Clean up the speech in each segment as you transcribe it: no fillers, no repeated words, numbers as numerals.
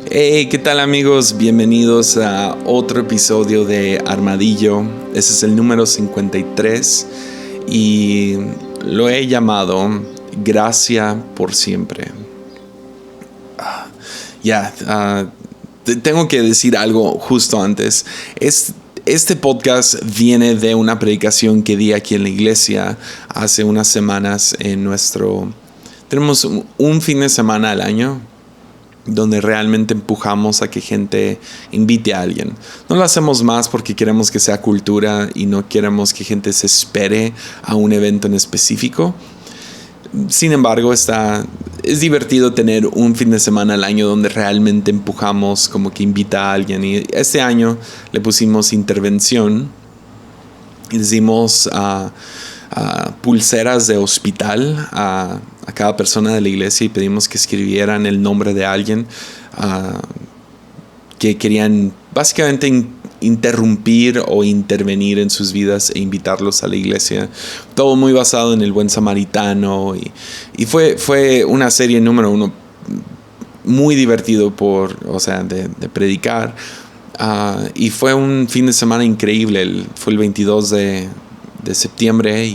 Hey, ¿qué tal amigos? Bienvenidos a otro episodio de Armadillo. Ese es el número 53 y lo he llamado Gracia por siempre. Tengo que decir algo justo antes. Este podcast viene de una predicación que di aquí en la iglesia hace unas semanas Tenemos un fin de semana al año donde realmente empujamos a que gente invite a alguien. No lo hacemos más porque queremos que sea cultura y no queremos que gente se espere a un evento en específico. Sin embargo, es divertido tener un fin de semana al año donde realmente empujamos como que invita a alguien. Y este año le pusimos intervención y le dimos pulseras de hospital a cada persona de la iglesia y pedimos que escribieran el nombre de alguien que querían básicamente interrumpir o intervenir en sus vidas e invitarlos a la iglesia. Todo muy basado en el buen samaritano y fue una serie número 1 muy divertido de predicar. Y fue un fin de semana increíble. Fue el 22 de septiembre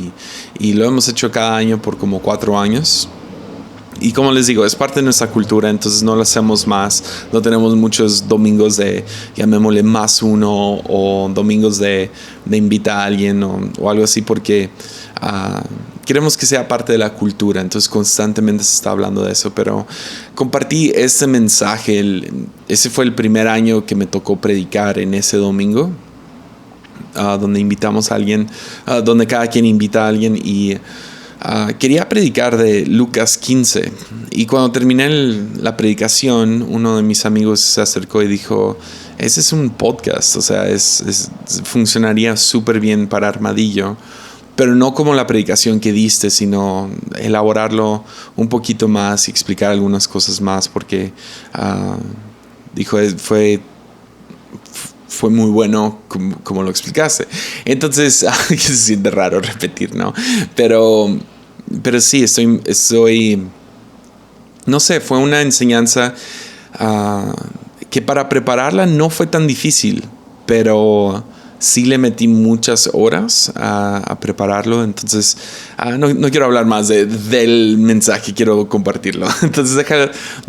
y lo hemos hecho cada año por como 4 años. Y como les digo, es parte de nuestra cultura, entonces no lo hacemos más. No tenemos muchos domingos de, llamémosle más uno, o domingos de invita a alguien o algo así, porque queremos que sea parte de la cultura. Entonces constantemente se está hablando de eso, pero compartí este mensaje. Ese fue el primer año que me tocó predicar en ese domingo, donde invitamos a alguien, donde cada quien invita a alguien y quería predicar de Lucas 15 y cuando terminé la predicación uno de mis amigos se acercó y dijo: ese es un podcast, o sea, funcionaría súper bien para Armadillo, pero no como la predicación que diste, sino elaborarlo un poquito más y explicar algunas cosas más, porque dijo, fue muy bueno como lo explicaste. Entonces, que se siente raro repetir, ¿no? Pero sí, estoy no sé, fue una enseñanza que para prepararla no fue tan difícil, pero sí le metí muchas horas a prepararlo. Entonces, no quiero hablar más del mensaje, quiero compartirlo. Entonces,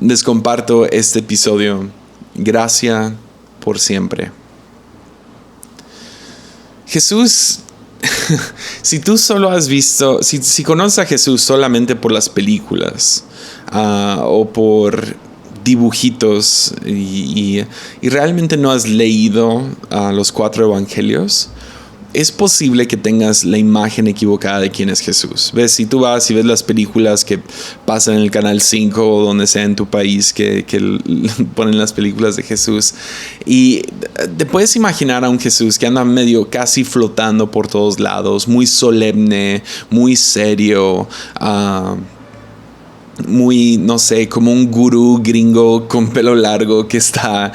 les comparto este episodio. Gracia por siempre. Jesús, si tú solo has visto, si conoces a Jesús solamente por las películas o por dibujitos y realmente no has leído los 4 evangelios, es posible que tengas la imagen equivocada de quién es Jesús. ¿Ves? Si tú vas y ves las películas que pasan en el Canal 5 o donde sea en tu país que ponen las películas de Jesús, y te puedes imaginar a un Jesús que anda medio casi flotando por todos lados, muy solemne, muy serio, muy, no sé, como un gurú gringo con pelo largo que está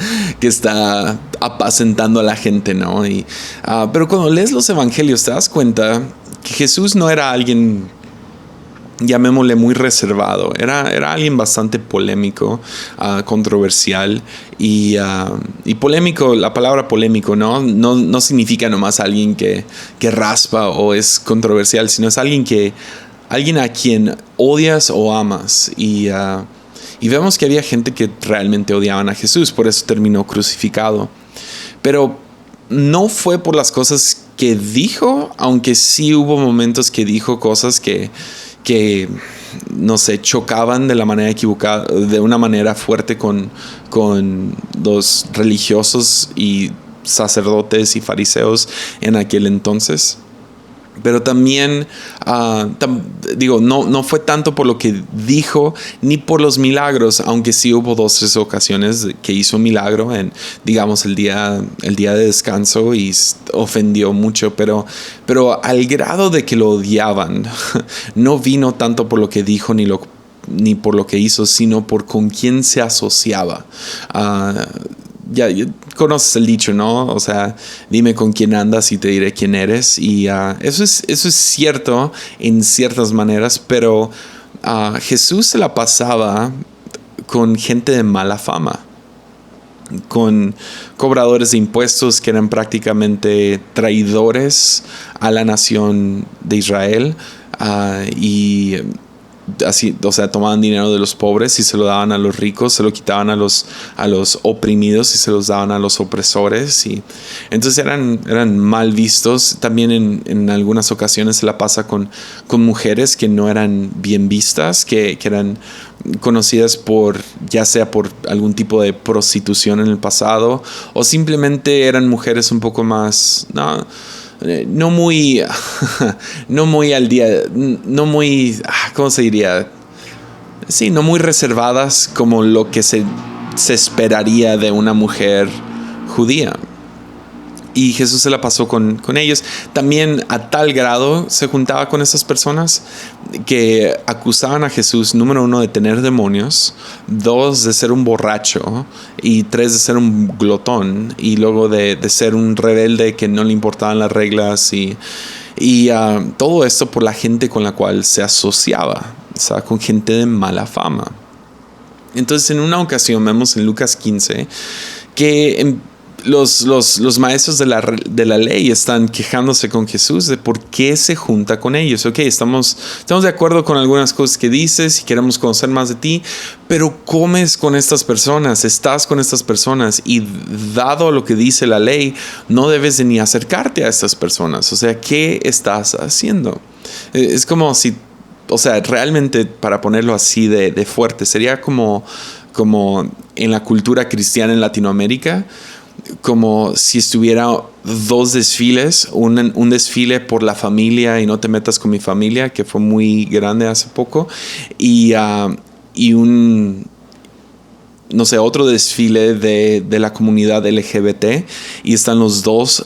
apacentando a la gente, ¿no? Pero cuando lees los evangelios te das cuenta que Jesús no era alguien, llamémosle, muy reservado. Era alguien bastante polémico, controversial y polémico. La palabra polémico no significa nomás alguien que raspa o es controversial, sino es alguien a quien odias o amas. Y vemos que había gente que realmente odiaban a Jesús, por eso terminó crucificado. Pero no fue por las cosas que dijo, aunque sí hubo momentos que dijo cosas que no sé, chocaban de la manera equivocada, de una manera fuerte con los religiosos y sacerdotes y fariseos en aquel entonces. Pero también, no fue tanto por lo que dijo ni por los milagros, aunque sí hubo 2-3 ocasiones que hizo milagro en, digamos, el día de descanso y ofendió mucho, pero al grado de que lo odiaban, no vino tanto por lo que dijo ni por lo que hizo, sino por con quién se asociaba. Ya conoces el dicho, ¿no? O sea, dime con quién andas y te diré quién eres. Y eso es cierto en ciertas maneras, pero Jesús se la pasaba con gente de mala fama. con cobradores de impuestos que eran prácticamente traidores a la nación de Israel, y así, o sea, tomaban dinero de los pobres y se lo daban a los ricos, se lo quitaban a los oprimidos y se los daban a los opresores, y entonces eran mal vistos. También en algunas ocasiones se la pasa con mujeres que no eran bien vistas, que eran conocidas por, ya sea por algún tipo de prostitución en el pasado, o simplemente eran mujeres un poco más, no muy al día, no muy, ¿cómo se diría? Sí, no muy reservadas como lo que se esperaría de una mujer judía. Y Jesús se la pasó con ellos. También a tal grado se juntaba con esas personas que acusaban a Jesús, número 1, de tener demonios, 2, de ser un borracho, y 3, de ser un glotón, y luego de ser un rebelde que no le importaban las reglas, y todo esto por la gente con la cual se asociaba, o sea, con gente de mala fama. Entonces, en una ocasión vemos en Lucas 15 que los maestros de la ley están quejándose con Jesús de por qué se junta con ellos. Ok, estamos de acuerdo con algunas cosas que dices y queremos conocer más de ti, pero comes con estas personas, estás con estas personas, y dado lo que dice la ley, no debes de ni acercarte a estas personas. O sea, ¿qué estás haciendo? Es como si, o sea, realmente, para ponerlo así de fuerte, sería como en la cultura cristiana en Latinoamérica, como si estuviera 2 desfiles, un desfile por la familia y no te metas con mi familia, que fue muy grande hace poco, y otro desfile de la comunidad LGBT, y están los dos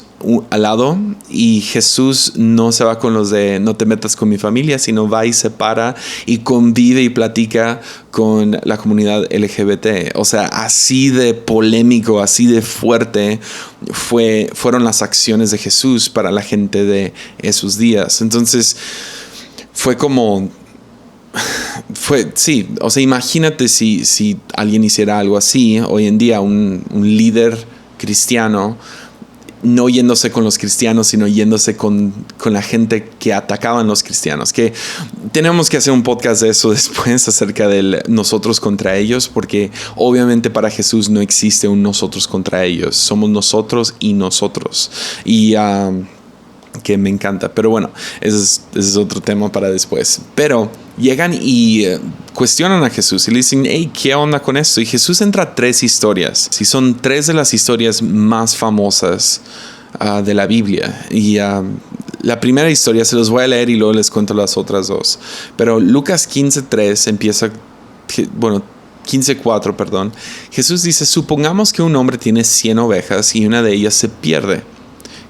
al lado, y Jesús no se va con los de no te metas con mi familia, sino va y se para y convive y platica con la comunidad LGBT. O sea, así de polémico, así de fuerte fueron las acciones de Jesús para la gente de esos días. Entonces sí, o sea, imagínate si alguien hiciera algo así hoy en día, un líder cristiano, no yéndose con los cristianos, sino yéndose con la gente que atacaban los cristianos. Que tenemos que hacer un podcast de eso después, acerca del nosotros contra ellos, porque obviamente para Jesús no existe un nosotros contra ellos. Somos nosotros y nosotros. Y que me encanta, pero bueno, ese es otro tema para después. Pero llegan y cuestionan a Jesús y le dicen, hey, ¿qué onda con esto? Y Jesús entra a 3 historias. Sí, son 3 de las historias más famosas de la Biblia. Y la primera historia se los voy a leer y luego les cuento las otras 2. Pero Lucas 15:3 empieza, 15:4, perdón. Jesús dice, supongamos que un hombre tiene 100 ovejas y una de ellas se pierde.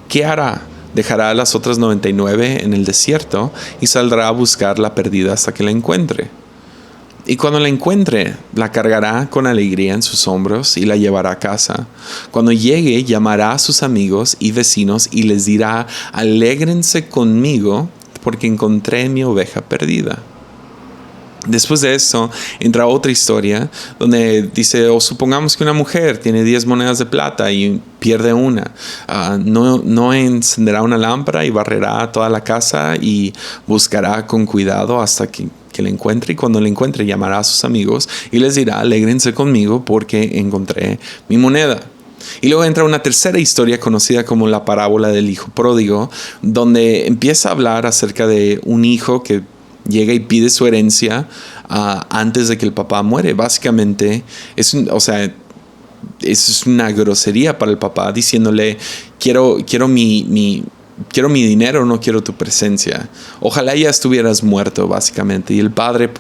¿Qué hará? Dejará a las otras 99 en el desierto y saldrá a buscar la perdida hasta que la encuentre. Y cuando la encuentre, la cargará con alegría en sus hombros y la llevará a casa. Cuando llegue, llamará a sus amigos y vecinos y les dirá, alégrense conmigo porque encontré mi oveja perdida. Después de esto, entra otra historia donde dice, o supongamos que una mujer tiene 10 monedas de plata y pierde una. No encenderá una lámpara y barrerá toda la casa y buscará con cuidado hasta que la encuentre, y cuando la encuentre llamará a sus amigos y les dirá, alégrense conmigo porque encontré mi moneda. Y luego entra una tercera historia conocida como la parábola del hijo pródigo, donde empieza a hablar acerca de un hijo que llega y pide su herencia antes de que el papá muere. Básicamente es una grosería para el papá, diciéndole, quiero mi dinero, no quiero tu presencia. Ojalá ya estuvieras muerto, básicamente. Y el padre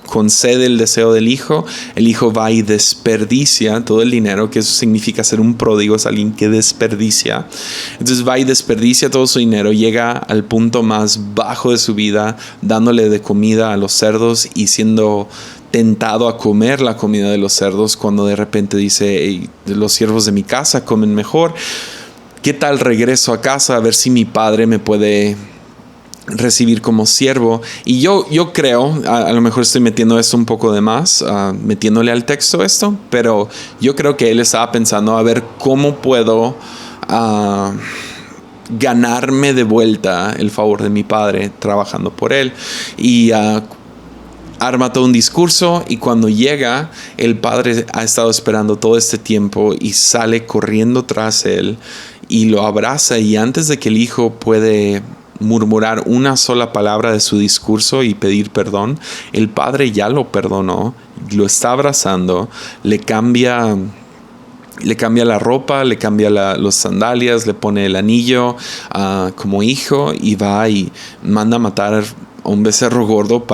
concede el deseo del hijo. El hijo va y desperdicia todo el dinero, que eso significa ser un pródigo, es alguien que desperdicia. Entonces va y desperdicia todo su dinero, llega al punto más bajo de su vida, dándole de comida a los cerdos y siendo tentado a comer la comida de los cerdos, cuando de repente dice, hey, los siervos de mi casa comen mejor. ¿Qué tal regreso a casa a ver si mi padre me puede recibir como siervo. Y yo creo, a lo mejor estoy metiendo esto un poco de más, metiéndole al texto esto, pero yo creo que él estaba pensando a ver cómo puedo ganarme de vuelta el favor de mi padre trabajando por él. Y arma todo un discurso, y cuando llega, el padre ha estado esperando todo este tiempo y sale corriendo tras él y lo abraza, y antes de que el hijo puede murmurar una sola palabra de su discurso y pedir perdón, el padre ya lo perdonó, lo está abrazando, le cambia la ropa, le cambia los sandalias, le pone el anillo como hijo, y va y manda a matar a un becerro gordo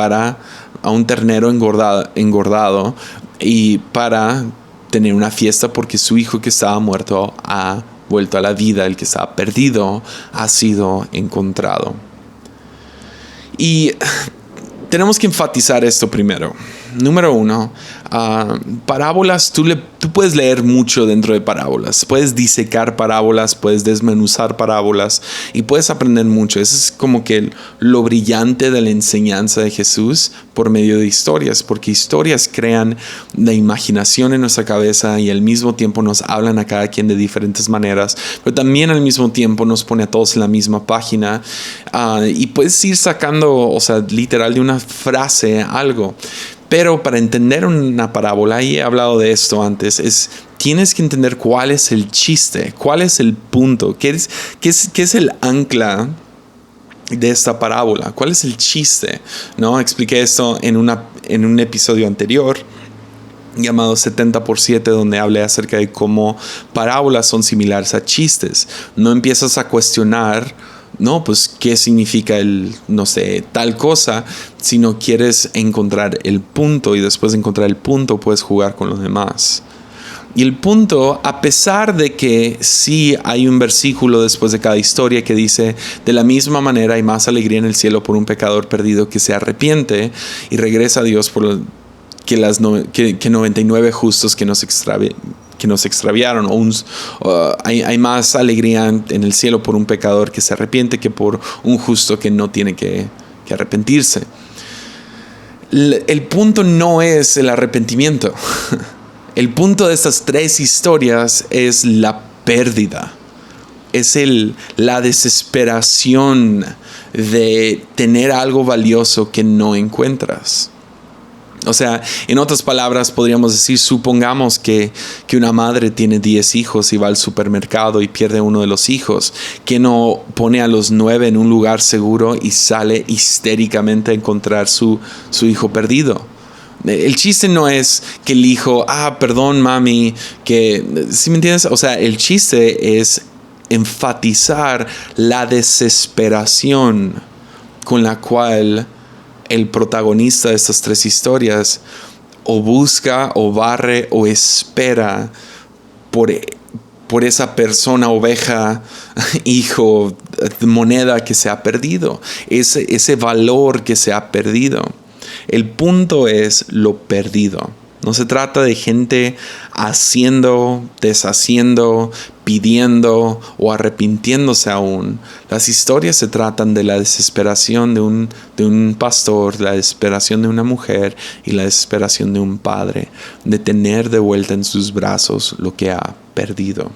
a un ternero engordado, y para tener una fiesta porque su hijo que estaba muerto ha vuelto a la vida, el que estaba perdido ha sido encontrado. Y tenemos que enfatizar esto primero. Número 1, parábolas, tú puedes leer mucho dentro de parábolas, puedes disecar parábolas, puedes desmenuzar parábolas y puedes aprender mucho. Eso es como que lo brillante de la enseñanza de Jesús por medio de historias, porque historias crean la imaginación en nuestra cabeza y al mismo tiempo nos hablan a cada quien de diferentes maneras, pero también al mismo tiempo nos pone a todos en la misma página, y puedes ir sacando, o sea, literal de una frase algo. Pero para entender una parábola, y he hablado de esto antes, tienes que entender cuál es el chiste, cuál es el punto, qué es el ancla de esta parábola, cuál es el chiste, ¿no? Expliqué esto en un episodio anterior llamado 70x7, donde hablé acerca de cómo parábolas son similares a chistes. No empiezas a cuestionar, no, pues qué significa tal cosa, sino quieres encontrar el punto, y después de encontrar el punto puedes jugar con los demás. Y el punto, a pesar de que sí hay un versículo después de cada historia que dice: de la misma manera hay más alegría en el cielo por un pecador perdido que se arrepiente y regresa a Dios que 99 justos que nos extraviaron, hay más alegría en el cielo por un pecador que se arrepiente que por un justo que no tiene que arrepentirse. El punto no es el arrepentimiento. El punto de estas 3 historias es la pérdida. Es la desesperación de tener algo valioso que no encuentras. O sea, en otras palabras podríamos decir, supongamos que una madre tiene 10 hijos y va al supermercado y pierde uno de los hijos, que no pone a los 9 en un lugar seguro y sale histéricamente a encontrar su hijo perdido. El chiste no es que el hijo, perdón mami, ¿sí me entiendes? O sea, el chiste es enfatizar la desesperación con la cual el protagonista de estas 3 historias o busca o barre o espera por esa persona, oveja, hijo, moneda que se ha perdido, ese valor que se ha perdido. El punto es lo perdido. No se trata de gente haciendo, deshaciendo, pidiendo o arrepintiéndose aún. Las historias se tratan de la desesperación de un pastor, la desesperación de una mujer y la desesperación de un padre, de tener de vuelta en sus brazos lo que ha perdido.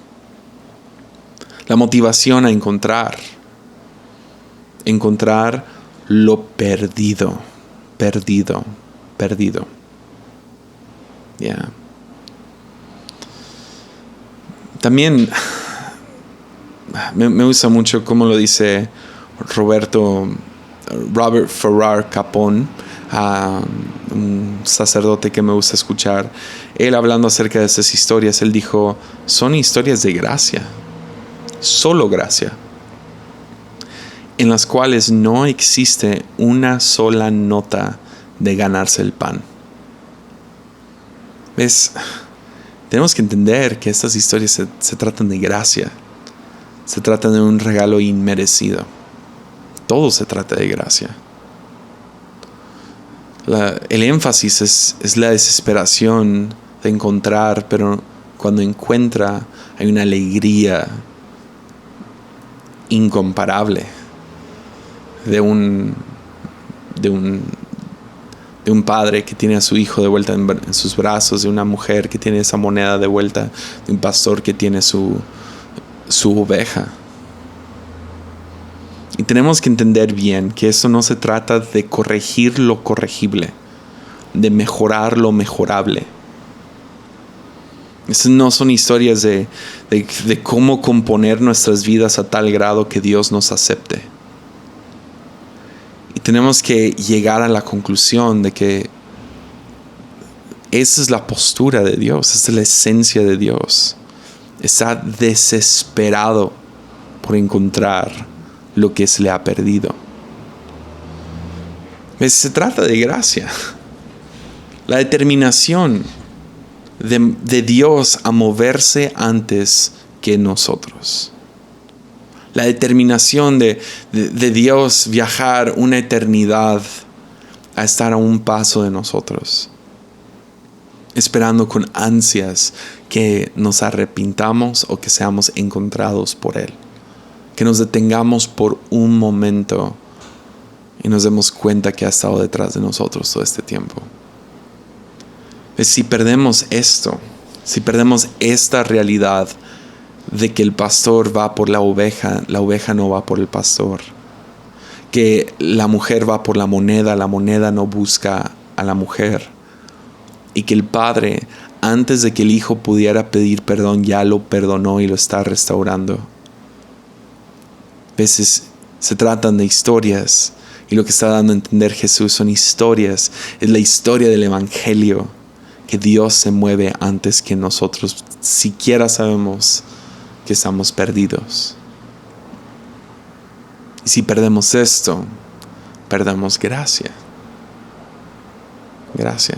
La motivación a encontrar lo perdido. Yeah. También me gusta mucho cómo lo dice Robert Farrar Capon, un sacerdote que me gusta escuchar. Él, hablando acerca de esas historias, él dijo: son historias de gracia, solo gracia, en las cuales no existe una sola nota de ganarse el pan. ¿Ves? Tenemos que entender que estas historias se tratan de gracia. Se tratan de un regalo inmerecido. Todo se trata de gracia. El énfasis es la desesperación de encontrar, pero cuando encuentra hay una alegría incomparable. de un padre que tiene a su hijo de vuelta en sus brazos, de una mujer que tiene esa moneda de vuelta, de un pastor que tiene su oveja. Y tenemos que entender bien que eso no se trata de corregir lo corregible, de mejorar lo mejorable. Esas no son historias de cómo componer nuestras vidas a tal grado que Dios nos acepte. Y tenemos que llegar a la conclusión de que esa es la postura de Dios, esa es la esencia de Dios. Está desesperado por encontrar lo que se le ha perdido. Se trata de gracia. La determinación de Dios a moverse antes que nosotros. La determinación de Dios viajar una eternidad a estar a un paso de nosotros, esperando con ansias que nos arrepintamos o que seamos encontrados por Él. Que nos detengamos por un momento y nos demos cuenta que ha estado detrás de nosotros todo este tiempo. Si perdemos esto, si perdemos esta realidad de que el pastor va por la oveja no va por el pastor. Que la mujer va por la moneda no busca a la mujer. Y que el padre, antes de que el hijo pudiera pedir perdón, ya lo perdonó y lo está restaurando. A veces se tratan de historias, y lo que está dando a entender Jesús son historias. Es la historia del evangelio, que Dios se mueve antes que nosotros siquiera sabemos que estamos perdidos. Y si perdemos esto, perdemos gracia. Gracia.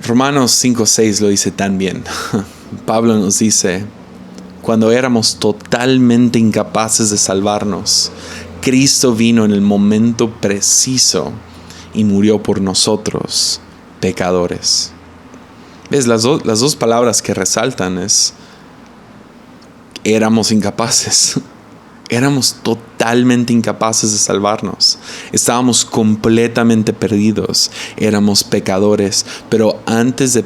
Romanos 5:6 lo dice tan bien. Pablo nos dice: cuando éramos totalmente incapaces de salvarnos, Cristo vino en el momento preciso y murió por nosotros, pecadores. ¿Ves? Las dos palabras que resaltan es: éramos incapaces. Éramos totalmente incapaces de salvarnos. Estábamos completamente perdidos. Éramos pecadores. Pero antes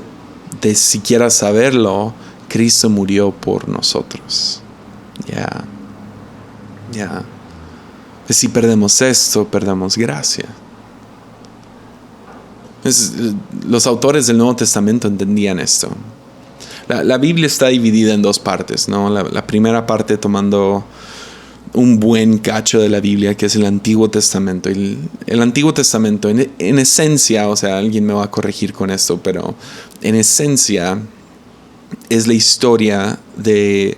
de siquiera saberlo, Cristo murió por nosotros. Ya. Si perdemos esto, perdemos gracia. Los autores del Nuevo Testamento entendían esto. La Biblia está dividida en dos partes, ¿no? La primera parte tomando un buen cacho de la Biblia, que es el Antiguo Testamento. El Antiguo Testamento, en esencia, o sea, alguien me va a corregir con esto, pero en esencia es la historia de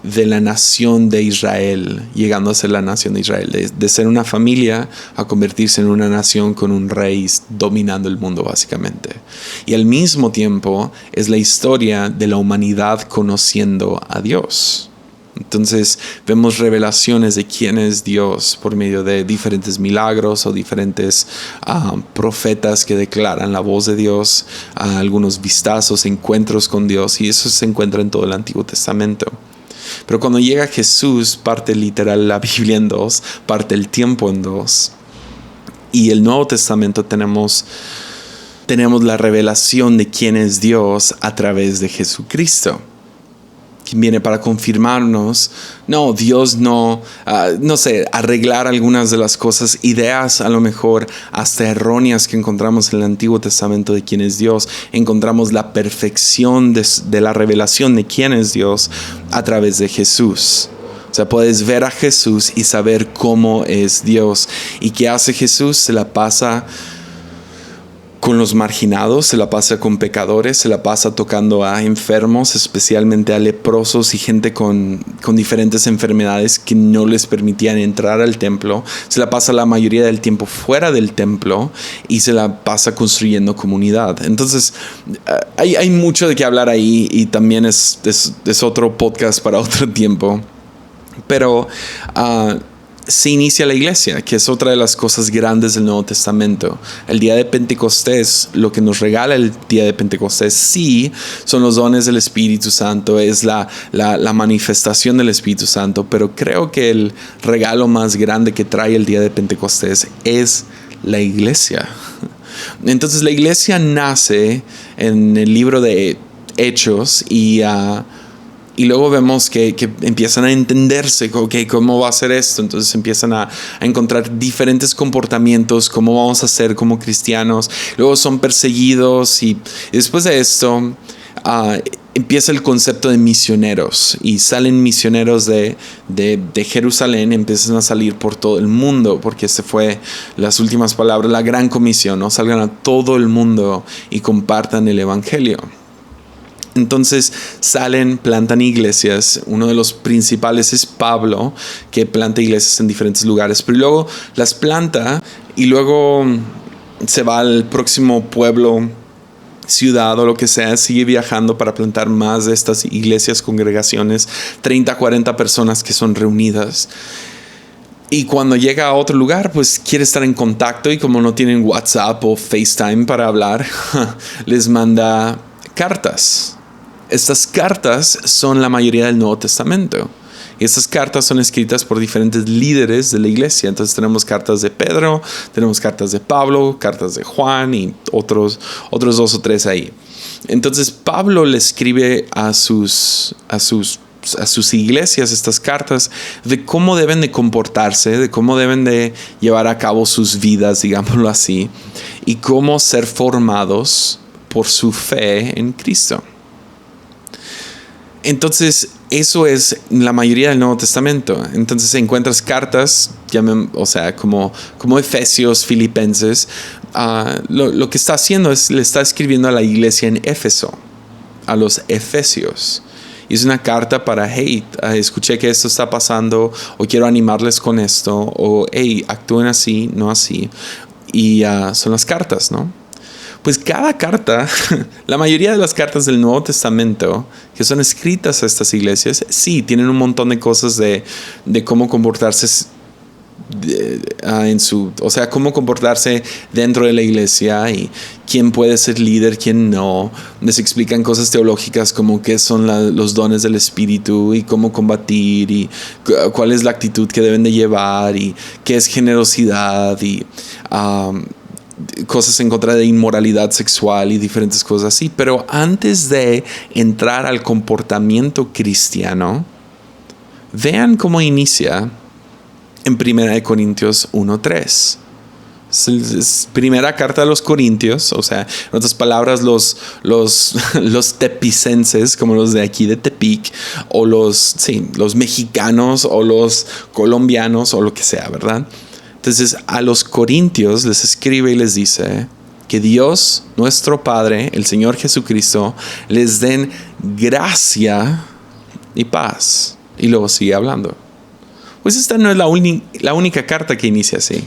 la nación de Israel, llegando a ser la nación de Israel, de ser una familia a convertirse en una nación con un rey dominando el mundo básicamente. Y al mismo tiempo es la historia de la humanidad conociendo a Dios. Entonces vemos revelaciones de quién es Dios por medio de diferentes milagros o diferentes profetas que declaran la voz de Dios, algunos vistazos, encuentros con Dios, y eso se encuentra en todo el Antiguo Testamento. Pero cuando llega Jesús, parte literal la Biblia en dos, parte el tiempo en dos. Y el Nuevo Testamento tenemos la revelación de quién es Dios a través de Jesucristo, quien viene para confirmarnos, Dios no arreglar algunas de las cosas, ideas a lo mejor hasta erróneas que encontramos en el Antiguo Testamento de quién es Dios. Encontramos la perfección de la revelación de quién es Dios a través de Jesús. O sea, puedes ver a Jesús y saber cómo es Dios. ¿Y qué hace Jesús? Se la pasa con los marginados, se la pasa con pecadores, se la pasa tocando a enfermos, especialmente a leprosos y gente con diferentes enfermedades que no les permitían entrar al templo. Se la pasa la mayoría del tiempo fuera del templo y se la pasa construyendo comunidad. Entonces, hay mucho de qué hablar ahí, y también es otro podcast para otro tiempo. Pero se inicia la iglesia, que es otra de las cosas grandes del Nuevo Testamento. El día de Pentecostés, lo que nos regala el día de Pentecostés, sí, son los dones del Espíritu Santo, es la manifestación del Espíritu Santo, pero creo que el regalo más grande que trae el día de Pentecostés es la iglesia. Entonces la iglesia nace en el libro de Hechos y luego vemos que empiezan a entenderse, okay, cómo va a ser esto. Entonces empiezan a encontrar diferentes comportamientos, cómo vamos a ser como cristianos. Luego son perseguidos y después de esto empieza el concepto de misioneros y salen misioneros de Jerusalén, empiezan a salir por todo el mundo, porque este fue las últimas palabras, la gran comisión, ¿no? Salgan a todo el mundo y compartan el evangelio. Entonces salen, plantan iglesias. Uno de los principales es Pablo, que planta iglesias en diferentes lugares, pero luego las planta y luego se va al próximo pueblo, ciudad o lo que sea, sigue viajando para plantar más de estas iglesias, congregaciones, 30, 40 personas que son reunidas. Y cuando llega a otro lugar, pues quiere estar en contacto, y como no tienen WhatsApp o FaceTime para hablar, les manda cartas. Estas cartas son la mayoría del Nuevo Testamento. Y estas cartas son escritas por diferentes líderes de la iglesia. Entonces tenemos cartas de Pedro, tenemos cartas de Pablo, cartas de Juan y otros 2 o 3 ahí. Entonces Pablo le escribe a sus iglesias estas cartas de cómo deben de comportarse, de cómo deben de llevar a cabo sus vidas, digámoslo así, y cómo ser formados por su fe en Cristo. Entonces, eso es la mayoría del Nuevo Testamento. Entonces encuentras cartas, como Efesios, Filipenses. Lo que está haciendo es, le está escribiendo a la iglesia en Éfeso, a los Efesios. Y es una carta para, hey, escuché que esto está pasando, o quiero animarles con esto, o hey, actúen así, no así. Y son las cartas, ¿no? Pues cada carta, la mayoría de las cartas del Nuevo Testamento que son escritas a estas iglesias, sí, tienen un montón de cosas de cómo comportarse cómo comportarse dentro de la iglesia y quién puede ser líder, quién no. Les explican cosas teológicas como qué son los dones del Espíritu y cómo combatir y cuál es la actitud que deben de llevar y qué es generosidad y cosas en contra de inmoralidad sexual y diferentes cosas así. Pero antes de entrar al comportamiento cristiano, vean cómo inicia en 1 Corintios 1:3. Es primera carta a los Corintios, o sea, en otras palabras, los tepicenses, como los de aquí de Tepic, o los mexicanos, o los colombianos, o lo que sea, ¿verdad? Entonces a los corintios les escribe y les dice que Dios, nuestro Padre, el Señor Jesucristo, les den gracia y paz. Y luego sigue hablando. Pues esta no es la única carta que inicia así.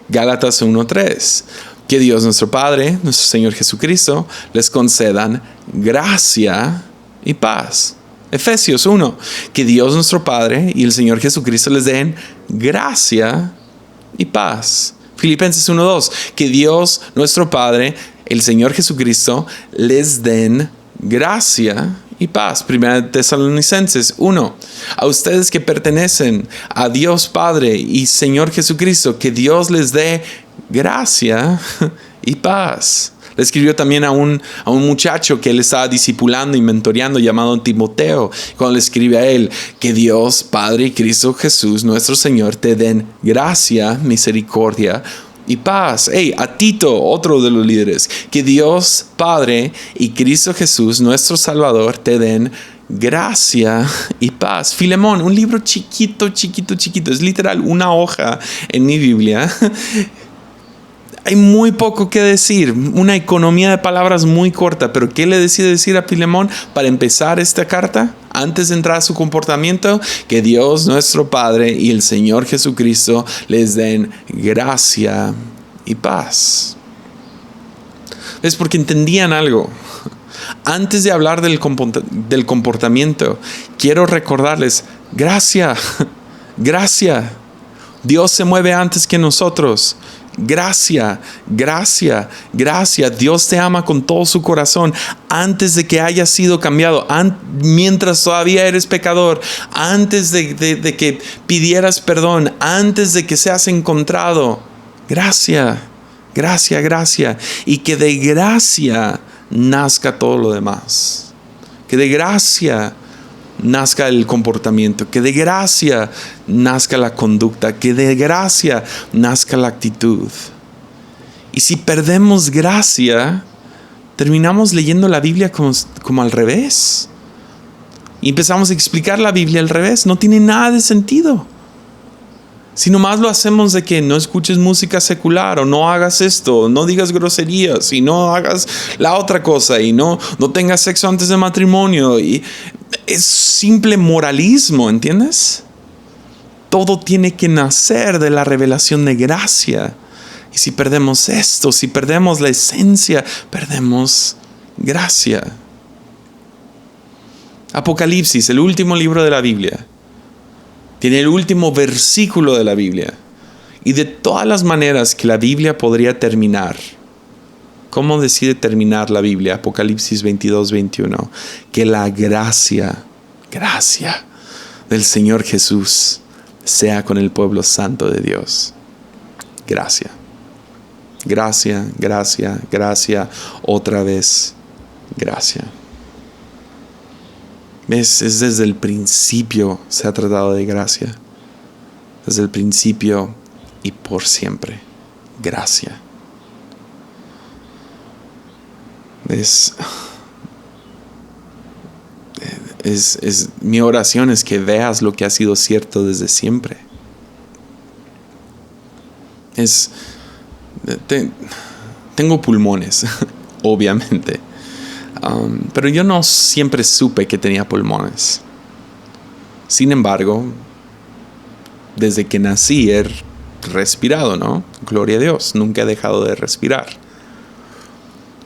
Gálatas 1:3. Que Dios, nuestro Padre, nuestro Señor Jesucristo, les concedan gracia y paz. Efesios 1. Que Dios, nuestro Padre, y el Señor Jesucristo les den gracia y paz. Filipenses 1:2. Que Dios, nuestro Padre, el Señor Jesucristo, les den gracia y paz. 1 Tesalonicenses 1. A ustedes que pertenecen a Dios Padre y Señor Jesucristo, que Dios les dé gracia y paz. Le escribió también a un muchacho que él estaba discipulando y mentoreando, llamado Timoteo. Cuando le escribe a él, que Dios, Padre y Cristo Jesús, nuestro Señor, te den gracia, misericordia y paz. A Tito, otro de los líderes, que Dios, Padre y Cristo Jesús, nuestro Salvador, te den gracia y paz. Filemón, un libro chiquito, es literal una hoja en mi Biblia. Hay muy poco que decir, una economía de palabras muy corta, pero ¿qué le decide decir a Filemón para empezar esta carta? Antes de entrar a su comportamiento, que Dios nuestro Padre y el Señor Jesucristo les den gracia y paz. Es porque entendían algo. Antes de hablar del comportamiento, quiero recordarles, gracia. Dios se mueve antes que nosotros. Gracia, gracia, gracia. Dios te ama con todo su corazón antes de que hayas sido cambiado, mientras todavía eres pecador, antes de que pidieras perdón, antes de que seas encontrado. Gracia, gracia, gracia. Y que de gracia nazca todo lo demás. Que de gracia nazca el comportamiento, que de gracia nazca la conducta, que de gracia nazca la actitud. Y si perdemos gracia, terminamos leyendo la Biblia como al revés. Y empezamos a explicar la Biblia al revés. No tiene nada de sentido. Si nomás lo hacemos de que no escuches música secular, o no hagas esto, no digas groserías, y no hagas la otra cosa, y no tengas sexo antes de matrimonio. Y es simple moralismo, ¿entiendes? Todo tiene que nacer de la revelación de gracia. Y si perdemos esto, si perdemos la esencia, perdemos gracia. Apocalipsis, el último libro de la Biblia, tiene el último versículo de la Biblia. Y de todas las maneras que la Biblia podría terminar, ¿cómo decide terminar la Biblia? Apocalipsis 22, 21. Que la gracia del Señor Jesús sea con el pueblo santo de Dios. Gracia. Gracia, gracia, gracia. Otra vez, gracia. Es desde el principio se ha tratado de gracia. Desde el principio y por siempre. Gracia. Mi oración es que veas lo que ha sido cierto desde siempre. Tengo pulmones, obviamente. Pero yo no siempre supe que tenía pulmones. Sin embargo, desde que nací he respirado, ¿no? Gloria a Dios, nunca he dejado de respirar.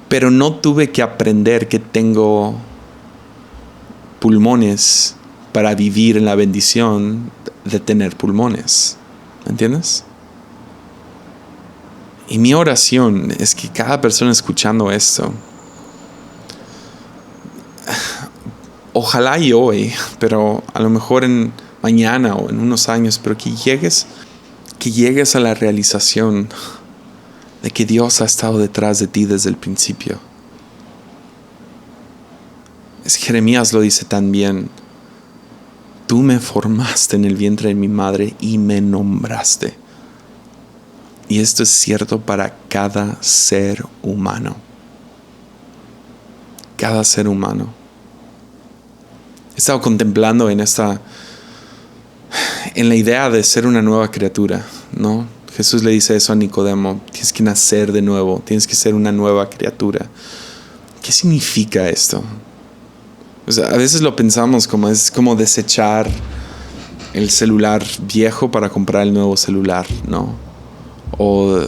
Pero no tuve que aprender que tengo pulmones para vivir en la bendición de tener pulmones. ¿Me entiendes? Y mi oración es que cada persona escuchando esto, ojalá y hoy, pero a lo mejor mañana o en unos años, pero que llegues a la realización de que Dios ha estado detrás de ti desde el principio. Jeremías lo dice tan bien. Tú me formaste en el vientre de mi madre y me nombraste. Y esto es cierto para cada ser humano. Cada ser humano. He estado contemplando en la idea de ser una nueva criatura, ¿no? Jesús le dice eso a Nicodemo: tienes que nacer de nuevo, tienes que ser una nueva criatura. ¿Qué significa esto? O sea, a veces lo pensamos es como desechar el celular viejo para comprar el nuevo celular, ¿no? O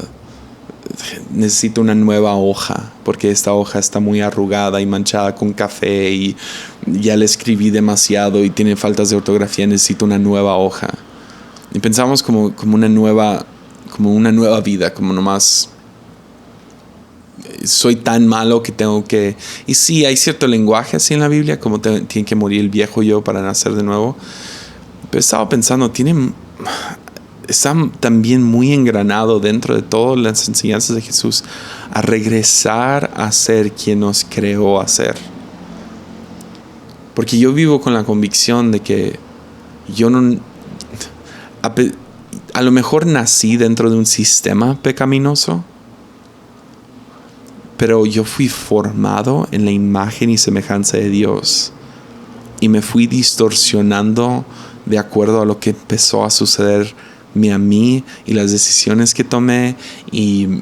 necesito una nueva hoja porque esta hoja está muy arrugada y manchada con café y ya le escribí demasiado y tiene faltas de ortografía, necesito una nueva hoja. Y pensamos como una nueva vida, como nomás soy tan malo que tengo que... Y sí, hay cierto lenguaje así en la Biblia, como tiene que morir el viejo yo para nacer de nuevo. Pero estaba pensando, está también muy engranado dentro de todas las enseñanzas de Jesús a regresar a ser quien nos creó a ser. Porque yo vivo con la convicción de que yo no... A lo mejor nací dentro de un sistema pecaminoso, pero yo fui formado en la imagen y semejanza de Dios y me fui distorsionando de acuerdo a lo que empezó a suceder a mí y las decisiones que tomé y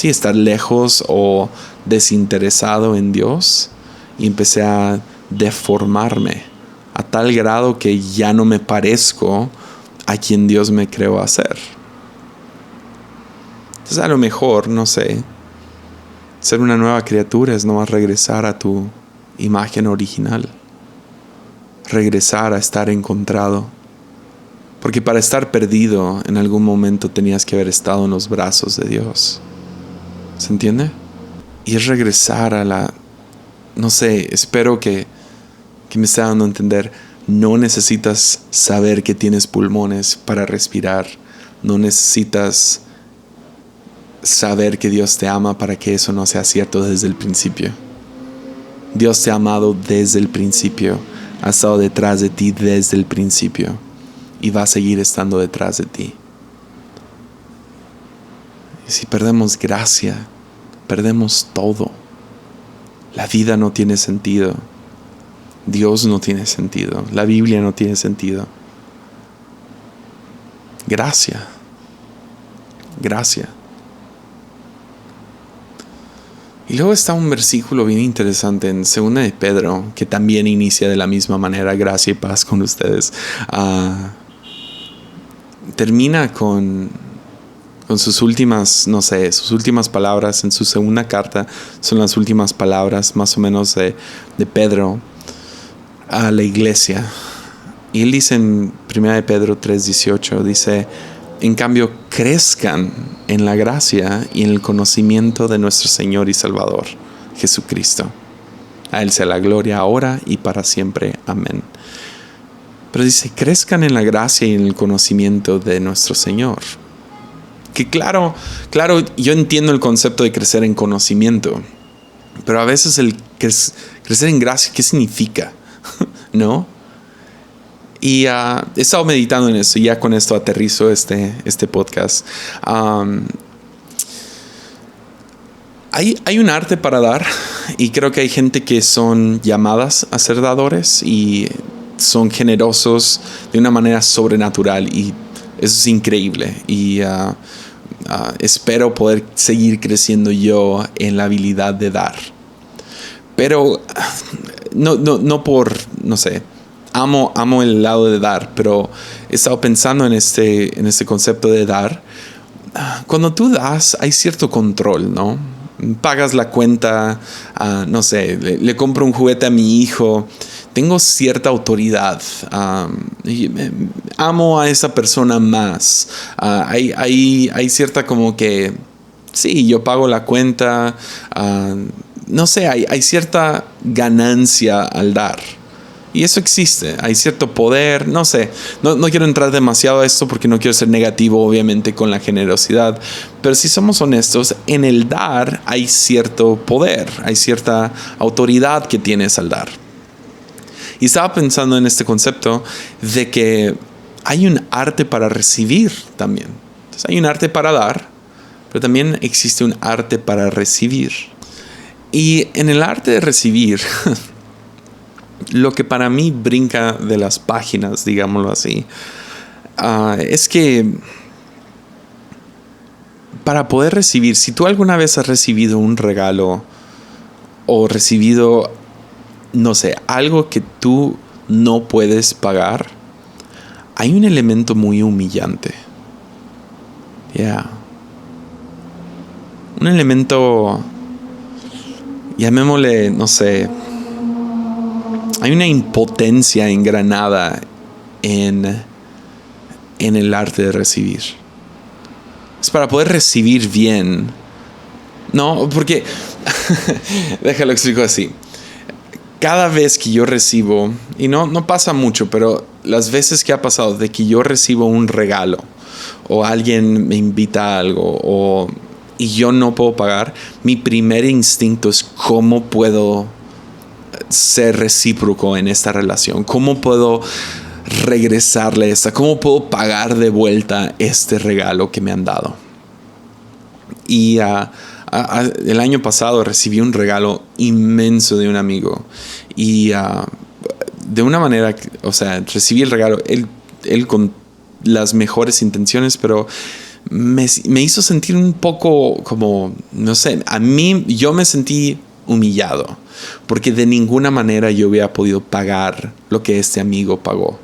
estar lejos o desinteresado en Dios, y empecé a deformarme a tal grado que ya no me parezco a quien Dios me creó a ser. Entonces a lo mejor, no sé, ser una nueva criatura es nomás regresar a tu imagen original, regresar a estar encontrado, Porque para estar perdido, en algún momento tenías que haber estado en los brazos de Dios. ¿Se entiende? Y es regresar a la... No sé, espero que me esté dando a entender. No necesitas saber que tienes pulmones para respirar. No necesitas saber que Dios te ama para que eso no sea cierto desde el principio. Dios te ha amado desde el principio. Ha estado detrás de ti desde el principio. Y va a seguir estando detrás de ti. Y si perdemos gracia, perdemos todo. La vida no tiene sentido. Dios no tiene sentido. La Biblia no tiene sentido. Gracia. Gracia. Y luego está un versículo bien interesante en 2 de Pedro, que también inicia de la misma manera, gracia y paz con ustedes. Termina con sus últimas, no sé, sus últimas palabras en su segunda carta. Son las últimas palabras más o menos de Pedro a la iglesia. Y él dice en 1 de Pedro 3:18, dice: en cambio, crezcan en la gracia y en el conocimiento de nuestro Señor y Salvador, Jesucristo. A Él sea la gloria ahora y para siempre. Amén. Pero dice, crezcan en la gracia y en el conocimiento de nuestro Señor. Que claro, yo entiendo el concepto de crecer en conocimiento, pero a veces el crecer en gracia, ¿qué significa? ¿No? Y he estado meditando en eso, y ya con esto aterrizo este podcast. Hay un arte para dar, y creo que hay gente que son llamadas a ser dadores y son generosos de una manera sobrenatural, y eso es increíble. Y espero poder seguir creciendo yo en la habilidad de dar. Pero no por, no sé, amo el lado de dar, pero he estado pensando en este concepto de dar. Cuando tú das, hay cierto control, ¿no? Pagas la cuenta, no sé, le compro un juguete a mi hijo. Tengo cierta autoridad. Amo a esa persona más. Hay cierta como que, sí, yo pago la cuenta. No sé, hay cierta ganancia al dar. Y eso existe, hay cierto poder, no sé, no quiero entrar demasiado a esto porque no quiero ser negativo obviamente con la generosidad, pero si somos honestos, en el dar hay cierto poder, hay cierta autoridad que tienes al dar. Y estaba pensando en este concepto de que hay un arte para recibir también. Entonces hay un arte para dar, pero también existe un arte para recibir. Y en el arte de recibir... lo que para mí brinca de las páginas, digámoslo así, es que para poder recibir, si tú alguna vez has recibido un regalo o recibido, no sé, algo que tú no puedes pagar, hay un elemento muy humillante. Un elemento, llamémosle, no sé, hay una impotencia engranada en el arte de recibir. Es para poder recibir bien. No, porque... déjalo explico así. Cada vez que yo recibo, y no pasa mucho, pero las veces que ha pasado de que yo recibo un regalo, o alguien me invita a algo, y yo no puedo pagar, mi primer instinto es cómo puedo ser recíproco en esta relación. ¿Cómo puedo regresarle esta? ¿Cómo puedo pagar de vuelta este regalo que me han dado? Y el año pasado recibí un regalo inmenso de un amigo. Y de una manera, o sea, recibí el regalo, él con las mejores intenciones, pero me hizo sentir un poco como, no sé, yo me sentí humillado, porque de ninguna manera yo hubiera podido pagar lo que este amigo pagó.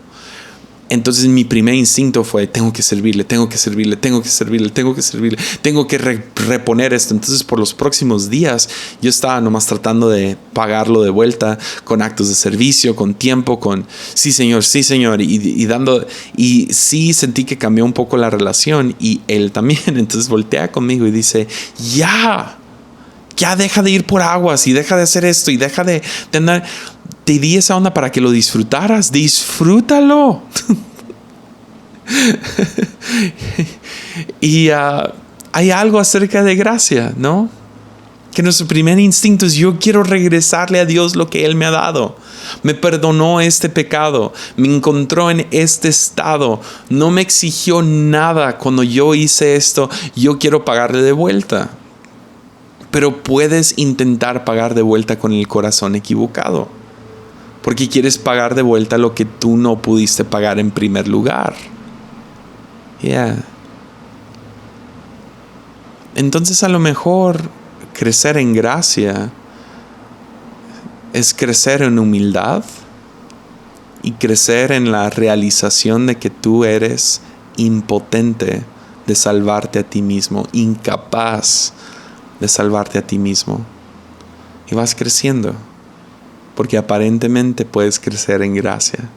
Entonces mi primer instinto fue, tengo que servirle, tengo que servirle, tengo que servirle, tengo que servirle, tengo que reponer esto. Entonces por los próximos días yo estaba nomás tratando de pagarlo de vuelta con actos de servicio, con tiempo, con sí señor, y dando, y sí sentí que cambió un poco la relación y él también. Entonces voltea conmigo y dice, ya deja de ir por aguas y deja de hacer esto y deja de andar. Te di esa onda para que lo disfrutaras. Disfrútalo. Y hay algo acerca de gracia, ¿no? Que nuestro primer instinto es, yo quiero regresarle a Dios lo que Él me ha dado. Me perdonó este pecado. Me encontró en este estado. No me exigió nada cuando yo hice esto. Yo quiero pagarle de vuelta. Pero puedes intentar pagar de vuelta con el corazón equivocado. Porque quieres pagar de vuelta lo que tú no pudiste pagar en primer lugar. Entonces a lo mejor crecer en gracia es crecer en humildad y crecer en la realización de que tú eres impotente de salvarte a ti mismo, incapaz de salvarte a ti mismo. Y vas creciendo. Porque aparentemente puedes crecer en gracia.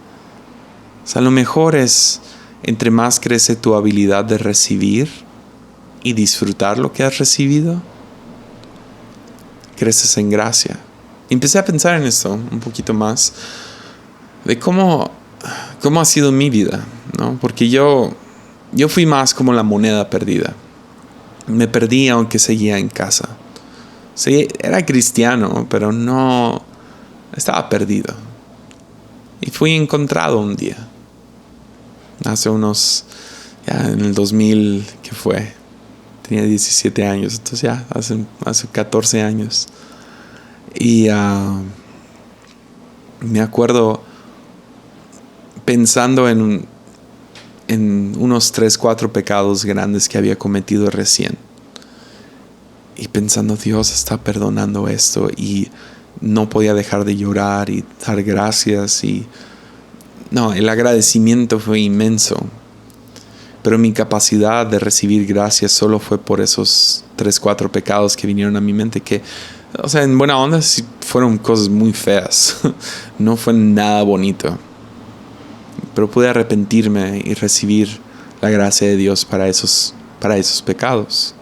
O sea, lo mejor es, entre más crece tu habilidad de recibir y disfrutar lo que has recibido, creces en gracia. Y empecé a pensar en esto un poquito más, de cómo ha sido mi vida, ¿no? Porque yo fui más como la moneda perdida. Me perdí aunque seguía en casa. Sí, era cristiano, pero no... Estaba perdido. Y fui encontrado un día. Hace unos... Ya en el 2000, ¿qué fue? Tenía 17 años. Entonces ya, hace 14 años. Y me acuerdo pensando en unos 3, 4 pecados grandes que había cometido recién. Y pensando, Dios está perdonando esto. Y no podía dejar de llorar y dar gracias. No, el agradecimiento fue inmenso. Pero mi capacidad de recibir gracias solo fue por esos 3, 4 pecados que vinieron a mi mente. Que, o sea, en buena onda sí fueron cosas muy feas. No fue nada bonito. Pero pude arrepentirme y recibir la gracia de Dios para esos pecados.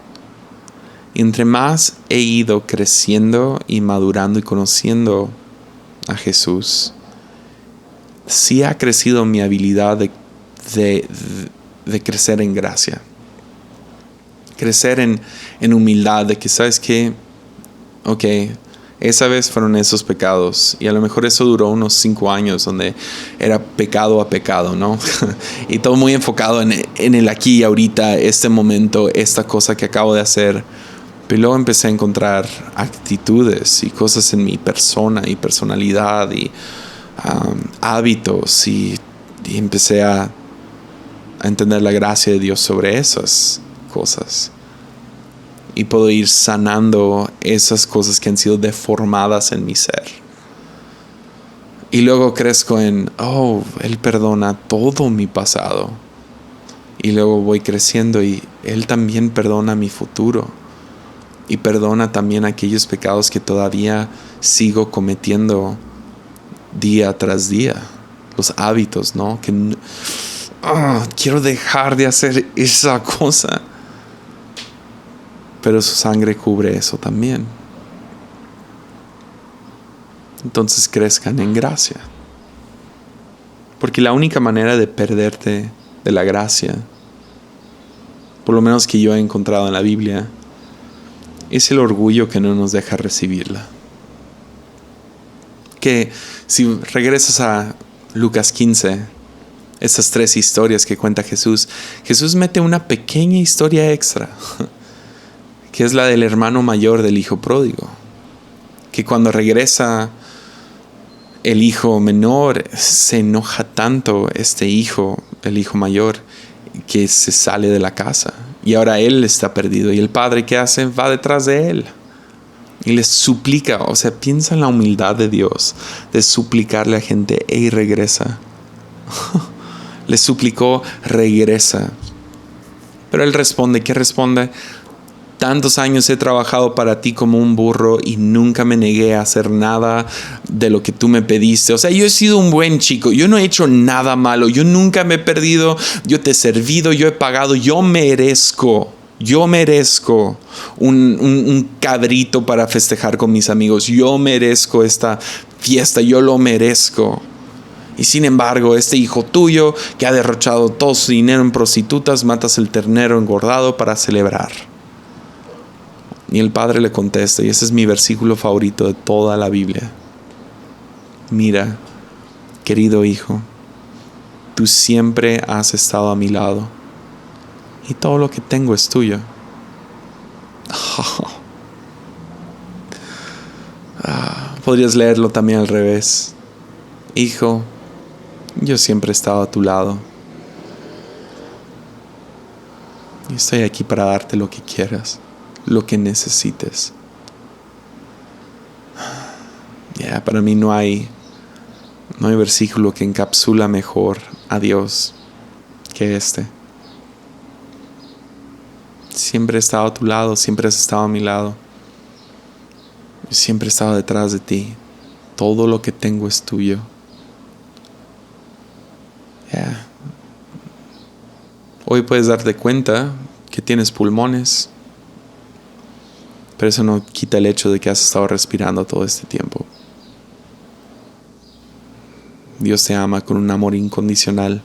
Y entre más he ido creciendo y madurando y conociendo a Jesús, sí ha crecido mi habilidad de crecer en gracia. Crecer en humildad, de que, ¿sabes qué? Ok, esa vez fueron esos pecados. Y a lo mejor eso duró unos 5 años, donde era pecado a pecado, ¿no? Y todo muy enfocado en el aquí y ahorita, este momento, esta cosa que acabo de hacer. Pero luego empecé a encontrar actitudes y cosas en mi persona y personalidad y hábitos y empecé a entender la gracia de Dios sobre esas cosas. Y puedo ir sanando esas cosas que han sido deformadas en mi ser. Y luego crezco en, Él perdona todo mi pasado. Y luego voy creciendo y Él también perdona mi futuro. Y perdona también aquellos pecados que todavía sigo cometiendo día tras día. Los hábitos, ¿no? Que quiero dejar de hacer esa cosa. Pero su sangre cubre eso también. Entonces crezcan en gracia. Porque la única manera de perderte de la gracia, por lo menos que yo he encontrado en la Biblia, es el orgullo que no nos deja recibirla. Que si regresas a Lucas 15, esas 3 historias que cuenta Jesús mete una pequeña historia extra, que es la del hermano mayor del hijo pródigo. Que cuando regresa el hijo menor, se enoja tanto este hijo, el hijo mayor, que se sale de la casa. Y ahora él está perdido. Y el padre, ¿qué hace? Va detrás de él. Y les suplica. O sea, piensa en la humildad de Dios. De suplicarle a gente. ¡Ey, regresa! Le suplicó, regresa. Pero él responde, ¿qué responde? Tantos años he trabajado para ti como un burro y nunca me negué a hacer nada de lo que tú me pediste. O sea, yo he sido un buen chico. Yo no he hecho nada malo. Yo nunca me he perdido. Yo te he servido. Yo he pagado. Yo merezco un cabrito para festejar con mis amigos. Yo merezco esta fiesta. Yo lo merezco. Y sin embargo, este hijo tuyo que ha derrochado todo su dinero en prostitutas, matas el ternero engordado para celebrar. Y el padre le contesta, y ese es mi versículo favorito de toda la Biblia. Mira, querido hijo, tú siempre has estado a mi lado, y todo lo que tengo es tuyo. Podrías leerlo también al revés. Hijo, yo siempre he estado a tu lado, y estoy aquí para darte lo que quieras, lo que necesites. Para mí no hay versículo que encapsula mejor a Dios que este. Siempre he estado a tu lado, siempre has estado a mi lado. Siempre he estado detrás de ti. Todo lo que tengo es tuyo. Hoy puedes darte cuenta que tienes pulmones, pero eso no quita el hecho de que has estado respirando todo este tiempo. Dios te ama con un amor incondicional.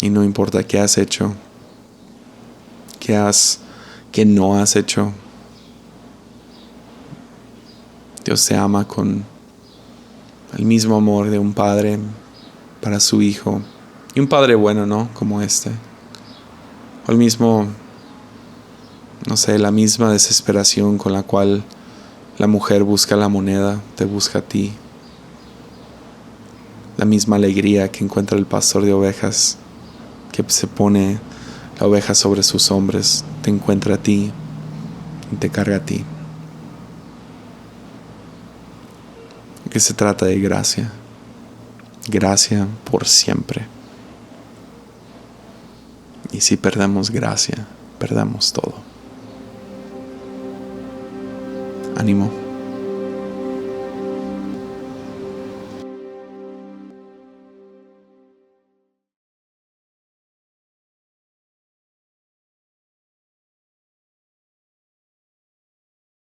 Y no importa qué has hecho, qué no has hecho. Dios te ama con el mismo amor de un padre para su hijo. Y un padre bueno, ¿no? Como este. O el mismo, la misma desesperación con la cual la mujer busca la moneda, te busca a ti. La misma alegría que encuentra el pastor de ovejas, que se pone la oveja sobre sus hombros, te encuentra a ti y te carga a ti. Que se trata de gracia. Gracia por siempre. Y si perdemos gracia, perdemos todo. Ánimo.